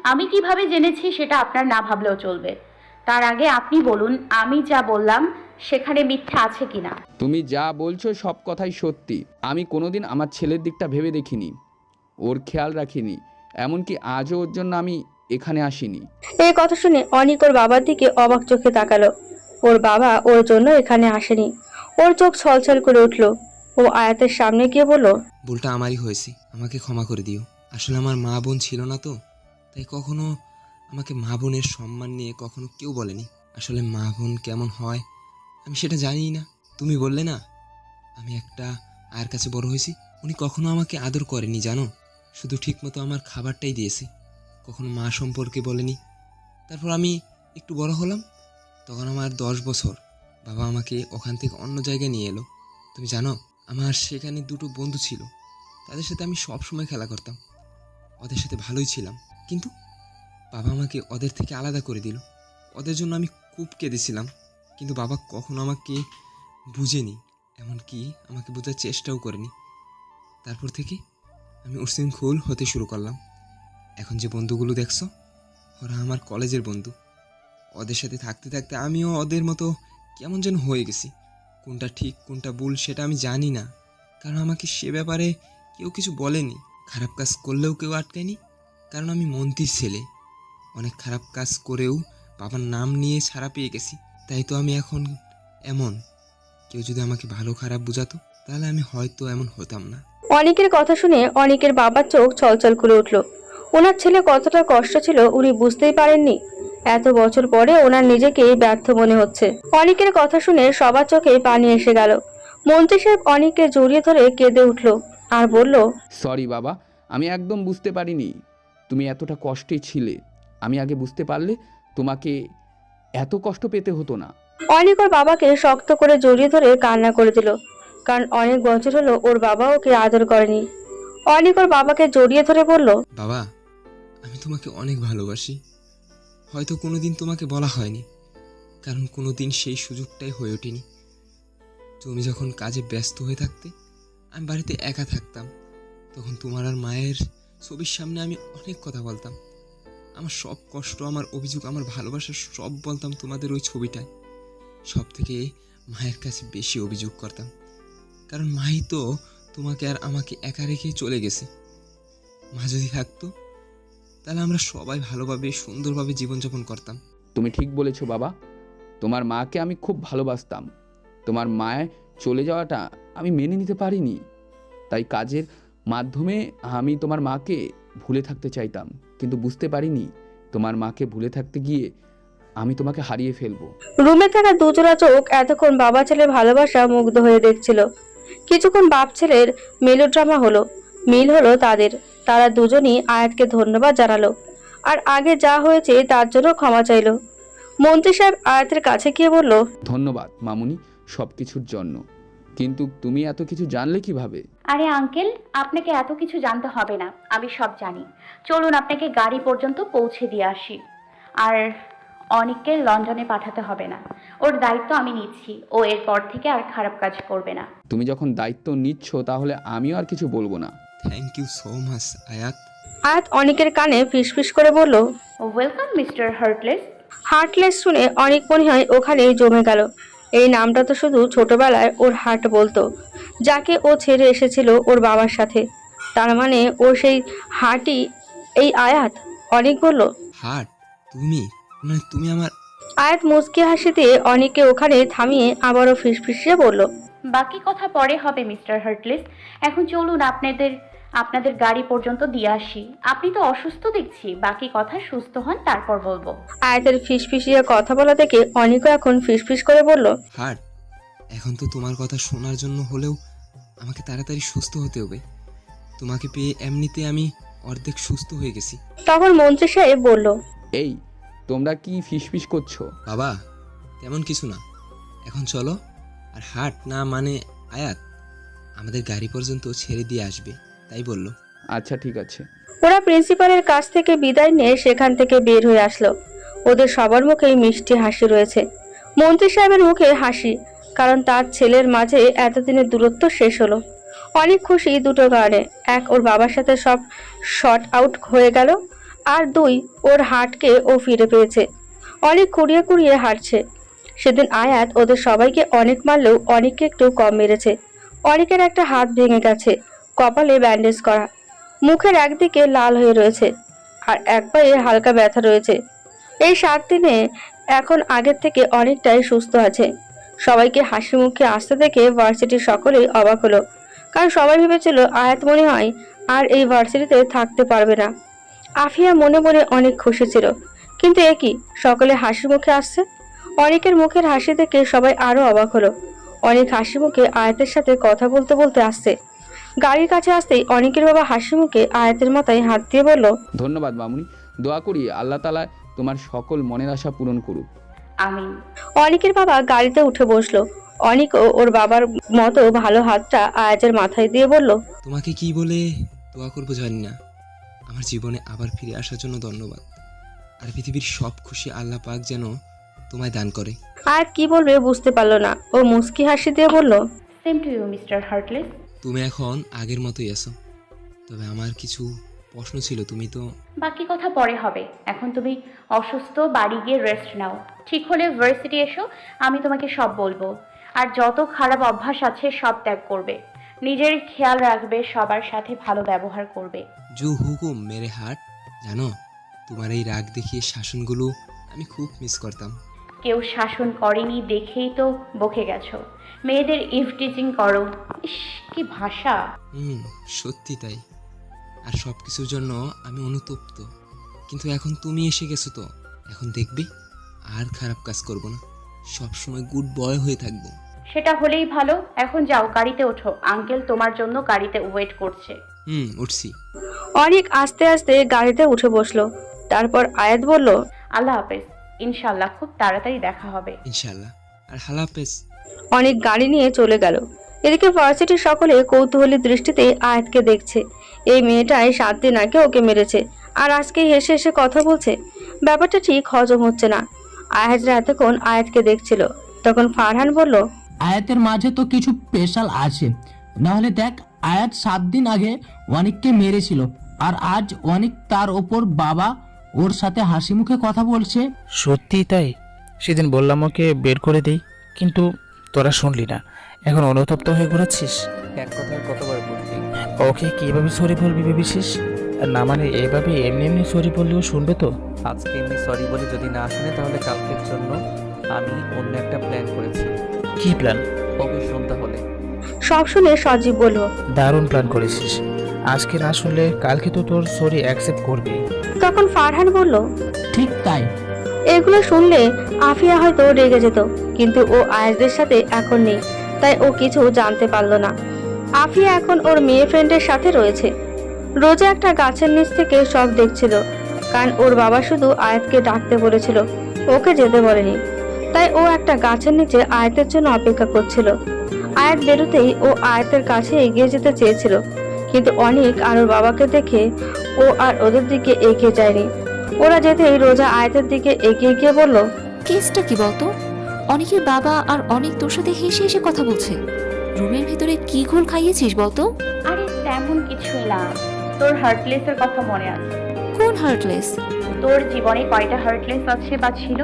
আমি কিভাবে জেনেছি সেটা আপনার না ভাবলেও চলবে। তার আগে আপনি বলুন, আমি যা বললাম সেখানে মিথ্যা আছে কিনা। তুমি যা বলছো সব কথাই সত্যি। আমি কোনোদিন আমার ছেলের দিকটা ভেবে দেখিনি, ওর খেয়াল রাখিনি, এমনকি আজও ওর জন্য আমি এখানে আসিনি। এই কথা শুনে অনিক ওর বাবার দিকে অবাক চোখে তাকালো। ওর বাবা ওর জন্য এখানে আসেনি। ওর চোখ ছলছল করে উঠল। ও আয়াতের সামনে গিয়ে বলল, ভুলটা আমারই হয়েছে, আমাকে ক্ষমা করে দিও। আসলে আমার মা বোন ছিল না তো, তাই কখনো আমাকে মা বোনের সম্মান নিয়ে কখনো কেউ বলেনি। আসলে মা বোন কেমন হয় আমি সেটা জানিই না। তুমি বললে না আমি একটা আয়ের কাছে বড় হয়েছি, উনি কখনো আমাকে আদর করেনি জানো, শুধু ঠিকমতো আমার খাবারটাই দিয়েছে, কখনো মা সম্পর্কে বলেনি। তারপর আমি একটু বড় হলাম, তখন আমার 10 বছর, বাবা আমাকে ওখান থেকে অন্য জায়গায় নিয়ে এলো। তুমি জানো আমার সেখানে দুটো বন্ধু ছিল, তাদের সাথে আমি সব সময় খেলা করতাম, ওদের সাথে ভালোই ছিলাম। কিন্তু বাবা আমাকে ওদের থেকে আলাদা করে দিল। ওদের জন্য আমি খুব কেঁদেছিলাম, কিন্তু বাবা কখনো আমাকে বুঝেনি, এমনকি আমাকে বোঝার চেষ্টাও করেনি। তারপর থেকে আমি উশৃঙ্খল হতে শুরু করলাম। এখন যে বন্ধুগুলো দেখছো ওরা আমার কলেজের বন্ধু। ওদের সাথে থাকতে থাকতে আমিও ওদের মতো কেমন যেন হয়ে গেছি। কোনটা ঠিক কোনটা ভুল সেটা আমি জানি না, কারণ আমাকে সে ব্যাপারে কেউ কিছু বলেনি। খারাপ কাজ করলেও কেউ আটকায়নি, কারণ আমি মন্ত্রীর ছেলে। অনেক খারাপ কাজ করেও বাবার নাম নিয়ে ছাড়া পেয়ে গেছি, তাই তো আমি এখন এমন। কেউ যদি আমাকে ভালো খারাপ বোঝাতো তাহলে আমি হয়তো এমন হতাম না। অনিকের কথা শুনে অনিকের বাবার চোখ ছলছল করে উঠল। ওনার ছেলে কতটা কষ্ট ছিল উনি বুঝতেই পারেননি। এত বছর পরে ওনার নিজেকেই ব্যর্থ মনে হচ্ছে। অনিকের কথা শুনে সবার চোখে পানি এসে গেল। মন্ত্রী সাহেব অনিককে জড়িয়ে ধরে কেঁদে উঠল আর বলল, সরি বাবা, আমি একদম বুঝতে পারিনি তুমি এতটা কষ্টে ছিলে। আমি আগে বুঝতে পারলে তোমাকে এত কষ্ট পেতে হতো না। অনিক ওর বাবাকে শক্ত করে জড়িয়ে ধরে কান্না করে দিল, কারণ অনেক বছর হলো ওর বাবা ওকে আদর করেনি। অনিক ওর বাবাকে জড়িয়ে ধরে বলল, বাবা, আমি তোমাকে অনেক ভালোবাসি। হয়তো কোনোদিন তোমাকে বলা হয়নি, কারণ কোনোদিন সেই সুযোগটাই হয়ে ওঠেনি। তুমি যখন কাজে ব্যস্ত হয়ে থাকতে, আমি বাড়িতে একা থাকতাম, তখন তোমার আর মায়ের ছবির সামনে আমি অনেক কথা বলতাম। আমার সব কষ্ট, আমার অভিযোগ, আমার ভালোবাসা সব বলতাম তোমাদের ওই ছবিটায়। সব থেকে মায়ের কাছে বেশি অভিযোগ করতাম, কারণ মাই তো তোমাকে আর আমাকে একা রেখেই চলে গেছে। মা যদি থাকতো তাহলে আমরা সবাই ভালোভাবে সুন্দরভাবে জীবনযাপন করতাম। তুমি ঠিক বলেছো বাবা, তোমার মাকে আমি খুব ভালোবাসতাম। তোমার মায়ের চলে যাওয়াটা আমি মেনে নিতে পারিনি, তাই কাজের মাধ্যমে আমি তোমার মাকে ভুলে থাকতে চাইতাম, কিন্তু বুঝতে পারিনি তোমার মাকে ভুলে থাকতে গিয়ে আমি তোমাকে হারিয়ে ফেলবো। রুমে থাকা দুজোড়া চোখ এতক্ষণ বাবা ছেলের ভালোবাসা মুগ্ধ হয়ে দেখছিল। কিছুক্ষণ বাপ ছেলের মেলোড্রামা হলো, মিল হলো তাদের। তারা দুজনই আয়াতকে ধন্যবাদ জানালো আর আগে যা হয়েছে তার জন্য ক্ষমা চাইলো। মন্ত্রী সাহেব আয়াতের কাছে গিয়ে বলল, ধন্যবাদ মামুনি সব কিছুর জন্য, কিন্তু তুমি এত কিছু জানলে কিভাবে? আরে আঙ্কেল, আপনাকে এত কিছু জানতে হবে না, আমি সব জানি। চলুন আপনাকে গাড়ি পর্যন্ত পৌঁছে দিয়ে আসি। আর অনিককে লন্ডনে পাঠাতে হবে না, ওর দায়িত্ব আমি নিচ্ছি। ও এরপর থেকে আর খারাপ কাজ করবে না। তুমি যখন দায়িত্ব নিচ্ছ তাহলে আমিও আর কিছু বলবো না। থ্যাংক ইউ সো মাচ আয়াত। আয়াত অনিকের কানে ফিসফিস করে বলল, ওয়েলকাম মিস্টার হার্টলেস। হার্টলেস শুনে অনেক মনে হয় ওখানেই জমে গেল। এই নামটা তো শুধু ছোটবেলায় ওর হার্ট বলতো, যাকে ও ছেড়ে এসেছিল ওর বাবার সাথে। তার মানে ও সেই হার্টই এই আয়াত। অনেক বলল, হার্ট? তুমি মানে তুমি আমার? আয়াত মুচকি হাসি দিয়ে অনেককে ওখানে থামিয়ে আবারও ফিসফিসিয়ে বলল, বাকি কথা পরে হবে মিস্টার হার্টলেস। এখন চলুন আপনাদের আপনাদের গাড়ি পর্যন্ত দিয়ে আসি। আপনি তো অসুস্থ দেখছি, বাকি কথা সুস্থ হন তারপর বলবো। আয়াতের ফিসফিসিয়ে কথা বলা থেকে অনেকও এখন ফিসফিস করে বলল, হার্ট, এখন তো তোমার কথা শোনার জন্য হলেও আমাকে তাড়াতাড়ি সুস্থ হতে হবে। তোমাকে পেয়ে এমনিতে আমি অর্ধেক সুস্থ হয়ে গেছি। তখন মন্ত্রী সাহেব বলল, এই তোমরা কি ফিসফিস করছো? বাবা, তেমন কিছু না, এখন চলো। আর হার্ট না মানে আয়াত আমাদের গাড়ি পর্যন্ত ছেড়ে দিয়ে আসবে, তাই বলল। আচ্ছা ঠিক আছে। ওরা প্রিন্সিপালের কাছ থেকে বিদায় নিয়ে সেখান থেকে বের হয়ে আসলো। ওদের সবার মুখেই মিষ্টি হাসি রয়েছে। মন্ত্রী সাহেবের মুখে হাসি, কারণ তার ছেলের মাঝে এতদিনের দূরত্ব শেষ হলো। অনেক খুশি দুটো কারণে। এক, ওর বাবার সাথে সব শর্ট আউট হয়ে গেল, আর 2 ওর হাটকে ও ফিরে পেয়েছে। অনেক কুড়িয়ে কুড়িয়ে হাঁটছে। সেদিন আয়াত ওদের সবাইকে অনেক মারলেও অনেককে একটু কম মেরেছে। অনেকের একটা হাত ভেঙে গেছে, কপালে ব্যান্ডেজ করা, মুখের একদিকে লাল হয়ে রয়েছে, আর এক পায়ে হালকা ব্যথা রয়েছে। এই 7 দিনে এখন আগের থেকে অনেকটাই সুস্থ আছে। সবাইকে হাসি মুখে আসতে দেখে ভার্সিটির সকলেই অবাক হলো, কারণ সবাই ভেবেছিল আয়াত মনে হয় আর এই ভার্সিটিতে থাকতে পারবে না। আফিয়া মনে মনে অনেক খুশি ছিল, কিন্তু একই সকলে হাসি মুখে আসছে। অনেকের মুখের হাসি দেখে সবাই আরো অবাক হলো। অনেক হাসি মুখে আয়াতের সাথে কথা বলতে বলতে আসছে। গাড়ির কাছে আসতেই অনেকের বাবা হাসি মুখে আয়াতের মাথায় হাত দিয়ে বলল, ধন্যবাদ মামুনি, দোয়া করি আল্লাহ তাআলা তোমার সকল মনের আশা পূরণ করুক। আমিন। অনেকের বাবা গাড়িতে উঠে বসলো। অনেকও ওর বাবার মতো ভালো হাতটা আয়াতের মাথায় দিয়ে বলল, তোমাকে কি বলে দোয়া করবো জানি না। আমার জীবনে আবার ফিরে আসার জন্য ধন্যবাদ। আর পৃথিবীর সব খুশি আল্লাহ পাক যেন তোমায় দান করে। আয়াত কি বলবে বুঝতে পারলো না। ও মুস্কি হাসি দিয়ে বলল, same to you mister heartless. তুমি এখন আগের মতোই আছো, তবে আমার কিছু প্রশ্ন ছিল। তুমি তো বাকি কথা পরে হবে, এখন তুমি অসুস্থ, বাড়ি গিয়ে রেস্ট নাও। ঠিক হলে ভার্সিটি এসো, আমি তোমাকে সব বলবো। আর যত খারাপ অভ্যাস আছে সব ত্যাগ করবে, নিজের খেয়াল রাখবে, সবার সাথে ভালো ব্যবহার করবে। জু হুকুম মেরে হাট। জানো, তোমার এই রাগ দেখিয়ে শাসনগুলো আমি খুব মিস করতাম। কেউ শাসন করেনি দেখেই তো বকে গেছো। মেয়েদের ইভটিজিং করো, ইস কি ভাষা। সত্যি তাই। আর সব কিছুর জন্য আমি অনুতপ্ত, কিন্তু এখন তুমি এসে গেছো তো এখন দেখবে আর খারাপ কাজ করব না, সব সময় গুড বয় হয়ে থাকবো। সেটা হলেই ভালো। এখন যাও, গাড়িতে ওঠো, আঙ্কেল তোমার জন্য গাড়িতে ওয়েট করছে। উঠছি। অনেক আস্তে আস্তে গাড়িতে উঠে বসলো। তারপর আয়াত বলল, আল্লাহ হাফেজ, ইনশাল্লাহ খুব তাড়াতাড়ি দেখা হবে। ইনশাল্লাহ। আর হালাফেজ। অনেক গাড়ি নিয়ে চলে গেল। এদিকে ভার্সিটির সকলে কৌতূহলী দৃষ্টিতে আয়াতকে দেখছে। এই মেয়েটাই 7 দিন আগে ওকে মেরেছে, আর আজকে হেসে হেসে কথা বলছে। ব্যাপারটা ঠিক হজম হচ্ছে না। আয়াতরা এতক্ষণ আয়াতকে দেখছিল। তখন ফারহান বলল, আয়াতের মাঝে তো কিছু স্পেশাল আছে, নাহলে দেখ আয়াত 7 দিন আগে অনেককে মেরেছিল, আর আজ অনেক তার ওপর বাবা ওর সাথে হাসি মুখে কথা বলছে। সত্যিই তাই। সেদিন বললাম ওকে বের করে দেই, কিন্তু তোরা শুনলি না। এখন অনুতপ্ত হয়ে ঘোরাচ্ছিস। এক কথায় কতবার বলবি? ওকে কিভাবে সরি বলবি ভেবেছিস? আর না মানে এভাবে এমনি এমনি সরি বললেও শুনবে তো? আজকে এমনি সরি বলে যদি না শুনে, তাহলে কালকের জন্য আমি অন্য একটা প্ল্যান করেছি। কি প্ল্যান? ওকে শুনতে হলে। সব শুনে সজীব বলল, দারুণ প্ল্যান করেছিস। আজকে না শুনলে কালকে তো তোর সরি অ্যাকসেপ্ট করবি। তখন ফারহান বলল, ঠিক তাই। এগুলো শুনলে আফিয়া হয়তো রেগে যেত, কিন্তু ও আয়াসদের সাথে এখন নেই, তাই ও কিছু জানতে পারল না। আফিয়া এখন ওর মেয়ে ফ্রেন্ডের সাথে রয়েছে। রোজা একটা গাছের নিচ থেকে সব দেখছিল, কারণ ওর বাবা শুধু আয়াতকে ডাকতে বলেছিল, ওকে যেতে বলেনি। তাই ও একটা গাছের নিচে আয়াতের জন্য অপেক্ষা করছিল। আয়াত বেরোতেই ও আয়াতের কাছে এগিয়ে যেতে চেয়েছিল, কিন্তু অনেক আর ওর বাবাকে দেখে ও আর ওদের দিকে এগিয়ে যায়নি। ওরা যেতেই রোজা আয়াতের দিকে এগিয়ে গিয়ে বলল, কেসটা কি বলতো? অনেকের বাবা আর অনেক তোর সাথে হেসে হেসে কথা বলছে। রুমের ভিতরে কি ঘোল খাইয়েছিস বলতো? আরে তেমন কিছুই না, তোর হার্টলেসের কথা মনে আছে? কোন হার্টলেস? তোর জীবনে কয়টা হার্টলেস আছে বা ছিল?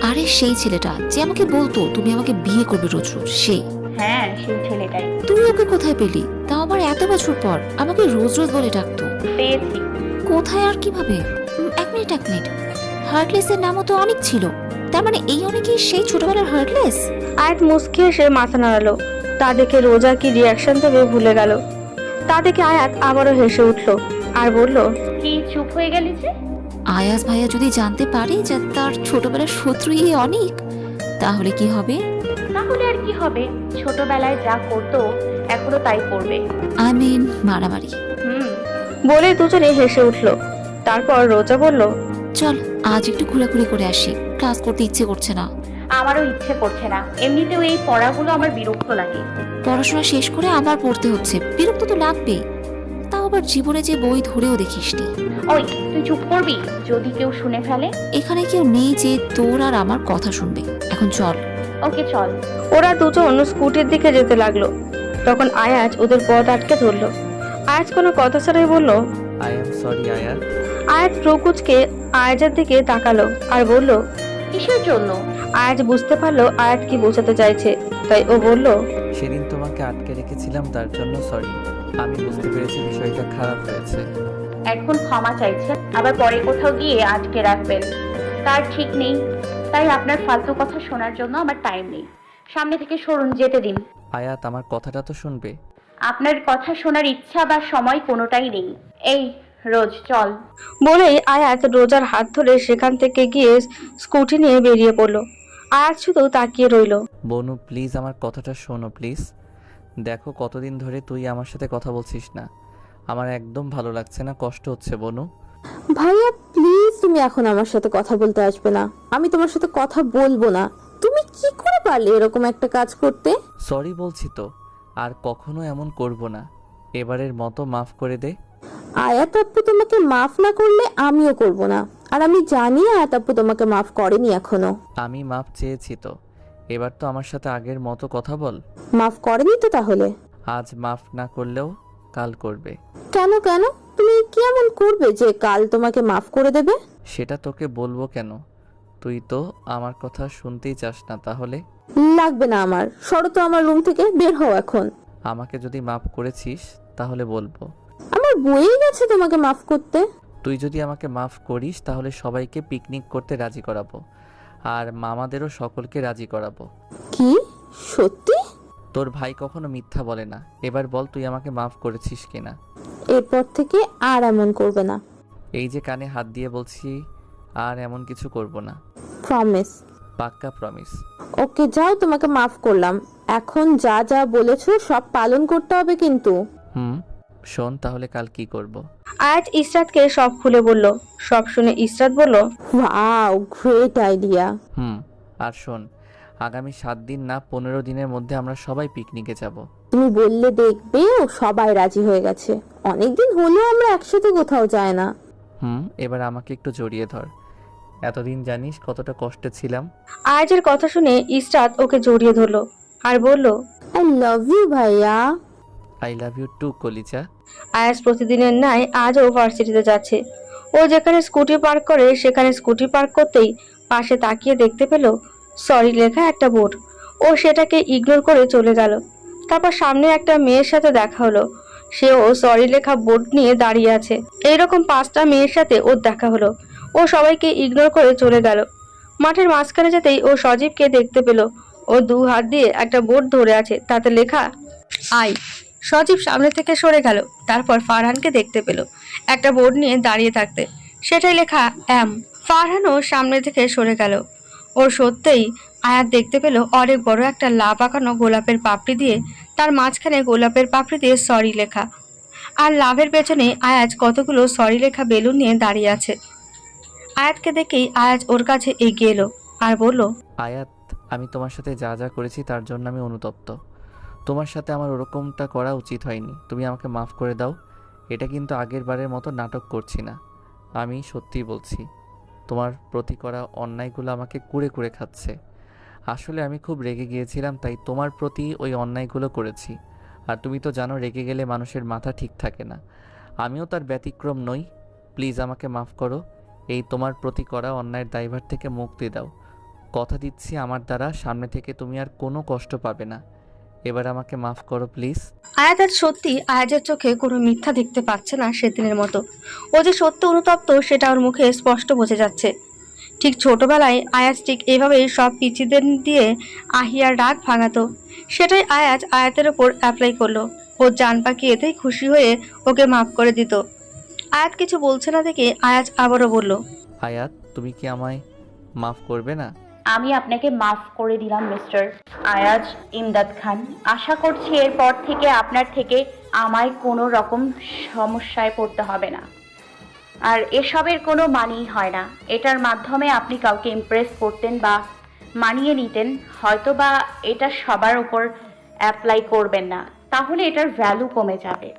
আরে সেই ছেলেটা যে আমাকে বলতো তুমি আমাকে বিয়ে করবে রোজ রোজ, সেই। হ্যাঁ, সেই ছেলেটাই। তুই ওকে কোথায় পেলি? তাও আবার এত বছর পর আমাকে রোজ রোজ বলে ডাকতো। পেয়েছি। কোথায় আর কিভাবে? এক মিনিট। হার্টলেসের নামও তো অনেক ছিল, তার মানে এই অনেকেই সেই ছোটবেলার হার্টলেস? আয়াত মুচকি এসে মাথা নাড়ালো। তা দেখে রোজা কি রিয়াকশন দেবে ভুলে গেল। তা দেখে আয়াত আবারও হেসে উঠলো আর বলল, কি চুপ হয়ে গেলি যে? আয়াস ভাইয়া যদি জানতে পারে যে তার ছোটবেলার শত্রু এই অনেক, তাহলে কি হবে? তাহলে আর কি হবে, ছোটবেলায় যা করতো এখনো তাই করবে। আই মিন মারামারি। বলে দুজনে হেসে উঠলো। তারপর রোজা বলল, চল আজ একটু ঘোরাঘুরি করে আসি, ক্লাস করতে ইচ্ছে করছে না। আমারও ইচ্ছে করছে না, এমনিতেও এই পড়াগুলো আমার বিরক্ত লাগে। পড়াশোনা শেষ করে আবার পড়তে হচ্ছে, বিরক্ত তো লাগবেই। তাও আবার জীবনে যে বই ধরেও দেখিসনি। ওই তুই চুপ করবি, যদি কেউ শুনে ফেলে? এখানে কেউ নেই যে তোর আর আমার কথা শুনবে। এখন চল। ওকে চল। ওরা দুজন স্কুটির দিকে যেতে লাগলো। তখন আয়াজ ওদের পথ আটকে ধরলো। আয়াজ আয়াজ কোনো কথা ছাড়াই বলল। আই এম সরি আয়াত। আয়াজ প্রকুচকে আয়াজের দিকে তাকালো আর বলল। কিসের জন্য? আয়াজ বুঝতে পারলো আয়াজ কি বোঝাতে চাইছে, তাই ও বলল। সেদিন তোমাকে আটকে রেখেছিলাম তার জন্য সরি। আমি বুঝতে পেরেছি বিষয়টা খারাপ হয়েছে। এখন ক্ষমা চাইছেন, আবার পরে কোথাও গিয়ে আটকে রাখবেন, তার ঠিক নেই। তাই আপনার ফালতু কথা শোনার জন্য আমার টাইম নেই। সামনে থেকে সরুন, যেতে দিন। আয়াত আমার কথাটা তো শুনবে। আপনার কথা শোনার ইচ্ছা বা সময় কোনোটাই নেই। এই রোজ চল। বলেই আয়াত রোজার হাত ধরে সেখান থেকে গিয়ে স্কুটি নিয়ে বেরিয়ে পড়লো। আয়াত শুধু তাকিয়ে রইল। বনু প্লিজ আমার কথাটা শোনো প্লিজ। দেখো কতদিন ধরে তুই আমার সাথে কথা বলছিস না, আমার একদম ভালো লাগছে না, কষ্ট হচ্ছে বনু। ভাইয়া প্লিজ তুমি এখন আমার সাথে কথা বলতে আসবে না, আমি তোমার সাথে কথা বলবো না। তুমি কি করে পারলে এরকম একটা কাজ করতে? সরি বলছি তো, আর কখনো এমন করব না, এবারের মতো মাফ করে দে। আয়াত আপু তোমাকে মাফ না করলে আমিও করব না, আর আমি জানি আয়াত আপু তোমাকে মাফ করেনি এখনো। আমি মাফ চেয়েছি তো, এবার তো আমার সাথে আগের মতো কথা বল। মাফ করেনি তো তাহলে? আজ মাফ না করলেও কাল করবে। কেন কেন তুমি কি এমন করবে যে কাল তোমাকে মাফ করে দেবে? সেটা তোকে বলবো কেন, তুই তো আমার কথা শুনতেই চাস না। তাহলে লাগবে না আমার, সরো তো আমার রুম থেকে, বের হও এখন। আমাকে যদি মাফ করেছিস তাহলে বলবো। আমার বইয়ে গেছে তোমাকে মাফ করতে। তুই যদি আমাকে মাফ করিস তাহলে সবাইকে পিকনিক করতে রাজি করাবো, আর মামাদেরও সকলকে রাজি করাবো। কি সত্যি? তোর ভাই কখনো মিথ্যা বলে না, এবার বল তুই আমাকে মাফ করেছিস কিনা। এরপর থেকে আর এমন করবে না। এই যে কানে হাত দিয়ে বলছি, আর এমন কিছু করব না। প্রমিস? পাক্কা প্রমিস। ওকে যাও, তোমাকে মাফ করলাম, এখন যা যা বলেছো সব পালন করতে হবে কিন্তু। শোন তাহলে কাল কি করব। আয়াজ ইসরাতকে সব খুলে বলল। সব শুনে ইসরাত বলল। Wow great idea. আর শোন, আগামী 7 দিন না 15 দিনের মধ্যে আমরা সবাই পিকনিকে যাব। তুমি বললে দেখবে ও সবাই রাজি হয়ে গেছে, অনেকদিন হলো আমরা একসাথে কোথাও যায় না। এবার আমাকে একটু জড়িয়ে ধর, এতদিন জানিস কতটা কষ্টে ছিলাম। আয়াজের কথা শুনে ইসরাত ওকে জড়িয়ে ধরলো আর বলল। আই লাভ ইউ ভাইয়া। আই লাভ ইউ টু কলিজা। আয়াজ প্রতিদিনের ন্যায় আজও ভার্সিটিতে যাচ্ছে। ও যেখানে স্কুটি পার্ক করে সেখানে স্কুটি পার্ক করতেই পাশে তাকিয়ে দেখতে পেল সরি লেখা একটা বোর্ড। ও সেটাকে ইগনোর করে চলে গেল। তারপর সামনে একটা মেয়ের সাথে দেখা হলো, সেও সরি লেখা বোর্ড নিয়ে দাঁড়িয়ে আছে। এইরকম 5টা মেয়ের সাথে ওর দেখা হলো। ও সবাইকে ইগনোর করে চলে গেল। মাঠের মাঝখানে যেতেই ও সজীবকে দেখতে পেল। ও 2 হাত দিয়ে একটা বোর্ড ধরে আছে, তাতে লেখা আই। সজীব সামনে থেকে সরে গেল। তারপর ফারহানকে দেখতে পেল একটা বোর্ড নিয়ে দাঁড়িয়ে থাকতে, সেটাই লেখা এম। ফারহানও সামনে থেকে সরে গেল। ওর সত্যিই আয়াত দেখতে পেল অনেক বড় একটা লাভ আঁকানো গোলাপের পাপড়ি দিয়ে, তার মাঝখানে গোলাপের পাপড়ি দিয়ে সরি লেখা, আর লাভের পেছনে আয়াজ কতগুলো সরি লেখা বেলুন নিয়ে দাঁড়িয়ে আছে। আয়াতকে দেখেই আয়াজ ওর কাছে এগিয়ে এলো আর বলল। আয়াত, আমি তোমার সাথে যা যা করেছি তার জন্য আমি অনুতপ্ত। তোমার সাথে আমার ওরকমটা করা উচিত হয়নি, তুমি আমাকে মাফ করে দাও। এটা কিন্তু আগের বারের মতো নাটক করছি না, আমি সত্যিই বলছি। তোমার প্রতি করা অন্যায়গুলো আমাকে কুরে কুরে খাচ্ছে। আসলে আমি খুব রেগে গিয়েছিলাম, তাই তোমার প্রতি ওই অন্যায়গুলো করেছি। আর তুমি তো জানো রেগে গেলে মানুষের মাথা ঠিক থাকে না, আমিও তার ব্যতিক্রম নই। প্লিজ আমাকে মাফ করো, এই তোমার প্রতি করা অন্যায়ের দায়ভার থেকে মুক্তি দাও। কথা দিচ্ছি আমার দ্বারা সামনে থেকে তুমি আর কোনো কষ্ট পাবে না। এবার আমাকে মাফ করো প্লিজ। আয়াত আজ সত্যি আয়াজের চোখে কোনো মিথ্যা দেখতে পাচ্ছে না সেদিনের মতো। ও যে সত্য অনুতপ্ত সেটা ওর মুখে স্পষ্ট বোঝা যাচ্ছে। ঠিক ছোটবেলায় আয়াজ ঠিক এভাবেই সব পিচিদের দিয়ে আহিয়ার রাগ ভাঙাতো, সেটাই আয়াজ আয়াতের ওপর অ্যাপ্লাই করলো। ও জান পাখি এতেই খুশি হয়ে ওকে মাফ করে দিত। আয়াত কিছু বলছে না দেখে আয়াজ আবারও বলল। আয়াত, তুমি কি আমায় মাফ করবে না? আমি আপনাকে মাফ করে দিলাম মিস্টার আয়াজ ইমদাদ খান। আশা করছি এরপর থেকে আপনার থেকে আমায় কোনো রকম সমস্যায় পড়তে হবে না। আর এসবের কোনো মানেই হয় না। এটার মাধ্যমে আপনি কাউকে ইমপ্রেস করতেন বা মানিয়ে নিতেন, হয়তো বা এটা সবার উপর অ্যাপ্লাই করবেন না, তাহলে এটার ভ্যালু কমে যাবে।